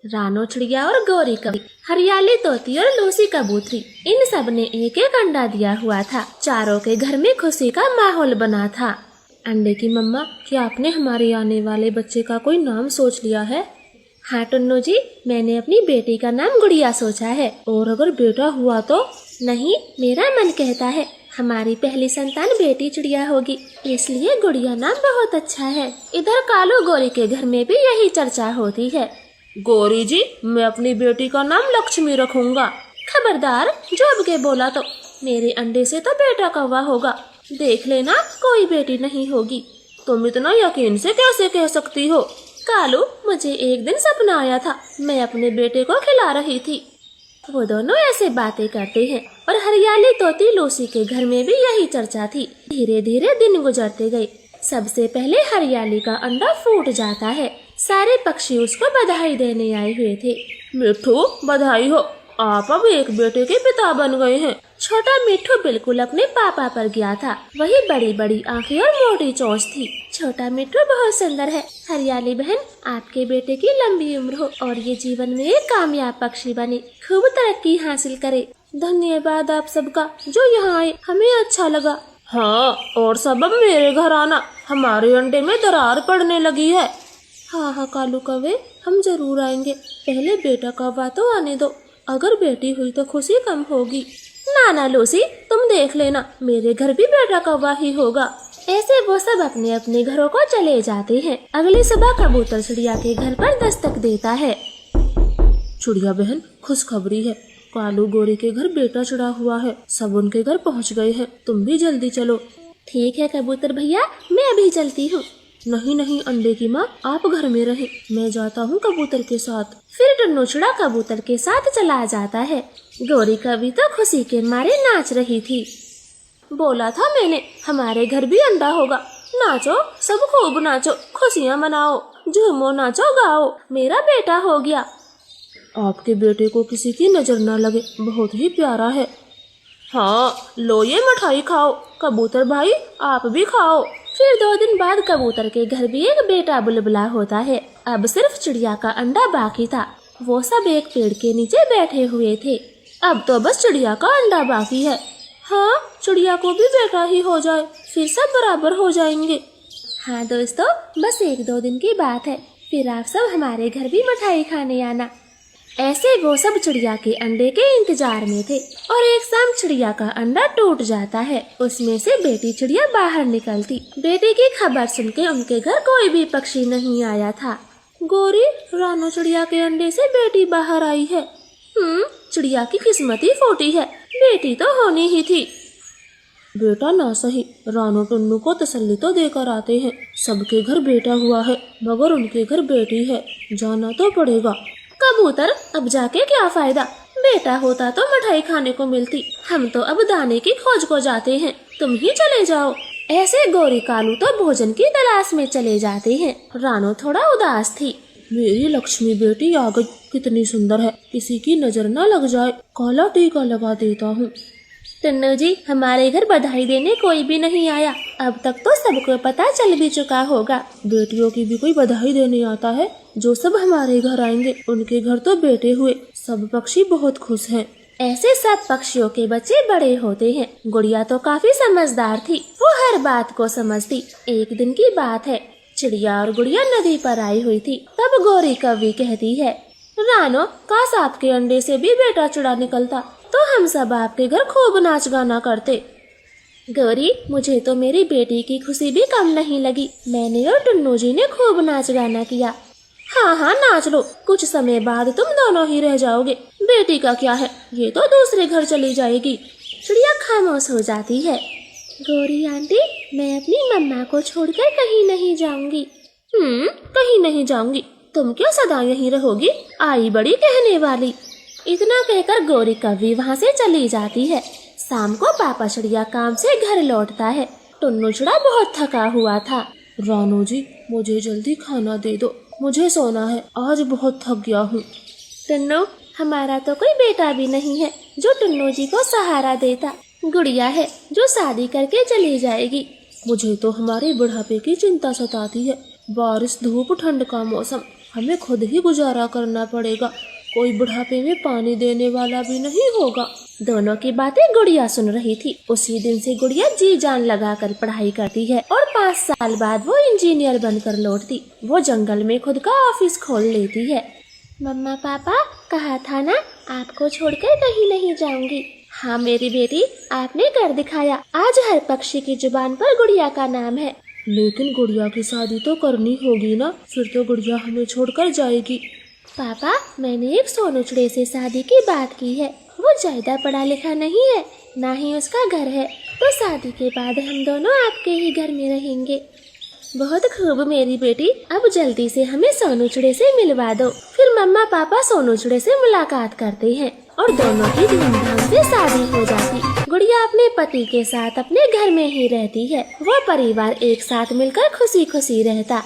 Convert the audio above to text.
रानो चिड़िया और गौरी कवि, हरियाली तोती और लूसी कबूतरी, इन सब ने एक एक अंडा दिया हुआ था। चारों के घर में खुशी का माहौल बना था। अंडे की मम्मा, क्या आपने हमारे आने वाले बच्चे का कोई नाम सोच लिया है? हाँ टुन्नू जी, मैंने अपनी बेटी का नाम गुड़िया सोचा है। और अगर बेटा हुआ तो? नहीं, मेरा मन कहता है हमारी पहली संतान बेटी चिड़िया होगी, इसलिए गुड़िया नाम बहुत अच्छा है। इधर कालू गौरी के घर में भी यही चर्चा होती है। गौरी जी, मैं अपनी बेटी का नाम लक्ष्मी रखूंगा। खबरदार, जो अब के बोला तो। मेरे अंडे से तो बेटा कौवा होगा, देख लेना कोई बेटी नहीं होगी। तुम इतना यकीन से कैसे कह सकती हो? कालू, मुझे एक दिन सपना आया था, मैं अपने बेटे को खिला रही थी। वो दोनों ऐसे बातें करते हैं और हरियाली तोती लूसी के घर में भी यही चर्चा थी। धीरे धीरे दिन गुजरते गए। सबसे पहले हरियाली का अंडा फूट जाता है। सारे पक्षी उसको बधाई देने आए हुए थे। मिट्ठू, बधाई हो, आप अब एक बेटे के पिता बन गए हैं। छोटा मिट्ठू बिल्कुल अपने पापा पर गया था। वही बड़ी बड़ी आंखें और मोटी चोंच थी। छोटा मिट्ठू बहुत सुंदर है। हरियाली बहन, आपके बेटे की लंबी उम्र हो और ये जीवन में एक कामयाब पक्षी बने, खूब तरक्की हासिल करे। धन्यवाद आप सबका जो यहाँ आए, हमें अच्छा लगा। हाँ, और सब अब मेरे घर आना, हमारे अंडे में दरार पड़ने लगी है। हाँ कालू कौवे, हम जरूर आएंगे। पहले बेटा कौवा तो आने दो, अगर बेटी हुई तो खुशी कम होगी। ना लूसी, तुम देख लेना, मेरे घर भी बेटा कौवा ही होगा। ऐसे वो सब अपने अपने घरों को चले जाते हैं। अगली सुबह कबूतर चिड़िया के घर पर दस्तक देता है। चिड़िया बहन, खुशखबरी है, कालू गौरी के घर बेटा चढ़ा हुआ है। सब उनके घर पहुँच गए हैं, तुम भी जल्दी चलो। ठीक है कबूतर भैया, मैं अभी चलती हूँ। नहीं अंडे की माँ, आप घर में रहे, मैं जाता हूँ कबूतर के साथ। फिर टुन्नू चिड़ा कबूतर के साथ चला जाता है। गौरी कवि तो खुशी के मारे नाच रही थी। बोला था मैंने, हमारे घर भी अंडा होगा। नाचो, सब खूब नाचो, खुशियाँ मनाओ, झूमो नाचो गाओ, मेरा बेटा हो गया। आपके बेटे को किसी की नजर न लगे, बहुत ही प्यारा है। हाँ, लो ये मिठाई खाओ। कबूतर भाई, आप भी खाओ। फिर 2 दिन बाद कबूतर के घर भी एक बेटा बुलबुला होता है। अब सिर्फ चिड़िया का अंडा बाकी था। वो सब एक पेड़ के नीचे बैठे हुए थे। अब तो बस चिड़िया का अंडा बाकी है। हाँ, चिड़िया को भी बेटा ही हो जाए, फिर सब बराबर हो जाएंगे। हाँ दोस्तों, बस 1-2 दिन की बात है, फिर आप सब हमारे घर भी मिठाई खाने आना। ऐसे वो सब चिड़िया के अंडे के इंतजार में थे और एक शाम चिड़िया का अंडा टूट जाता है। उसमें से बेटी चिड़िया बाहर निकलती। बेटी की खबर सुन के उनके घर कोई भी पक्षी नहीं आया था। गौरी, रानो चिड़िया के अंडे से बेटी बाहर आई है। चिड़िया की किस्मत ही फूटी है, बेटी तो होनी ही थी। बेटा ना सही, रानो टुन्नू को तसल्ली तो देकर आते हैं। सबके घर बेटा हुआ है, मगर उनके घर बेटी है, जाना तो पड़ेगा। कबूतर, अब जाके क्या फायदा, बेटा होता तो मिठाई खाने को मिलती। हम तो अब दाने की खोज को जाते हैं, तुम ही चले जाओ। ऐसे गौरी कालू तो भोजन की तलाश में चले जाते हैं। रानो थोड़ा उदास थी। मेरी लक्ष्मी बेटी आ गई, कितनी सुंदर है, किसी की नजर न लग जाए, काला टीका लगा देता हूँ। टुन्नू जी, हमारे घर बधाई देने कोई भी नहीं आया। अब तक तो सबको पता चल भी चुका होगा। बेटियों की भी कोई बधाई देने आता है? जो सब हमारे घर आएंगे उनके घर तो बेटे हुए। सब पक्षी बहुत खुश हैं। ऐसे सब पक्षियों के बच्चे बड़े होते हैं। गुड़िया तो काफी समझदार थी, वो हर बात को समझती। एक दिन की बात है, चिड़िया और गुड़िया नदी पर आई हुई थी। तब गौरी कवि कहती है, रानो, काश आपके अंडे से भी बेटा चिड़ा निकलता तो हम सब आपके घर खूब नाच गाना करते। गौरी, मुझे तो मेरी बेटी की खुशी भी कम नहीं लगी। मैंने और टुन्नू जी ने खूब नाच गाना किया। हाँ नाच लो, कुछ समय बाद तुम दोनों ही रह जाओगे। बेटी का क्या है, ये तो दूसरे घर चली जाएगी। चिड़िया खामोश हो जाती है। गौरी आंटी, मैं अपनी मम्मा को छोड़कर कहीं नहीं जाऊंगी। कहीं नहीं जाऊंगी? तुम क्या सदा यहीं रहोगी? आई बड़ी कहने वाली। इतना कहकर गौरी कवि वहाँ से चली जाती है। शाम को पापा चिड़िया काम से घर लौटता है। टुन्नू चिड़ा बहुत थका हुआ था। रानो जी, मुझे जल्दी खाना दे दो, मुझे सोना है, आज बहुत थक गया हूँ। टुन्नू, हमारा तो कोई बेटा भी नहीं है जो टुन्नू जी को सहारा देता। गुड़िया है जो शादी करके चली जाएगी। मुझे तो हमारे बुढ़ापे की चिंता सताती है। बारिश, धूप, ठंड का मौसम, हमें खुद ही गुजारा करना पड़ेगा, कोई बुढ़ापे में पानी देने वाला भी नहीं होगा। दोनों की बातें गुड़िया सुन रही थी। उसी दिन से गुड़िया जी जान लगा कर पढ़ाई करती है और 5 साल बाद वो इंजीनियर बनकर लौटती। वो जंगल में खुद का ऑफिस खोल लेती है। मम्मा पापा, कहा था ना आपको छोड़कर कहीं नहीं जाऊंगी। हाँ मेरी बेटी, आपने कर दिखाया। आज हर पक्षी की जुबान पर गुड़िया का नाम है। लेकिन गुड़िया की शादी तो करनी होगी ना, फिर तो गुड़िया हमें छोड़कर जाएगी। पापा, मैंने एक सोनुचड़े से शादी की बात की है। वो ज्यादा पढ़ा लिखा नहीं है, ना ही उसका घर है, तो शादी के बाद हम दोनों आपके ही घर में रहेंगे। बहुत खूब मेरी बेटी, अब जल्दी से हमें सोनुचड़े से मिलवा दो। फिर मम्मा पापा सोनुचड़े से मुलाकात करते हैं और दोनों की धूमधाम से शादी हो जाती। गुड़िया अपने पति के साथ अपने घर में ही रहती है। वो परिवार एक साथ मिलकर खुशी खुशी रहता।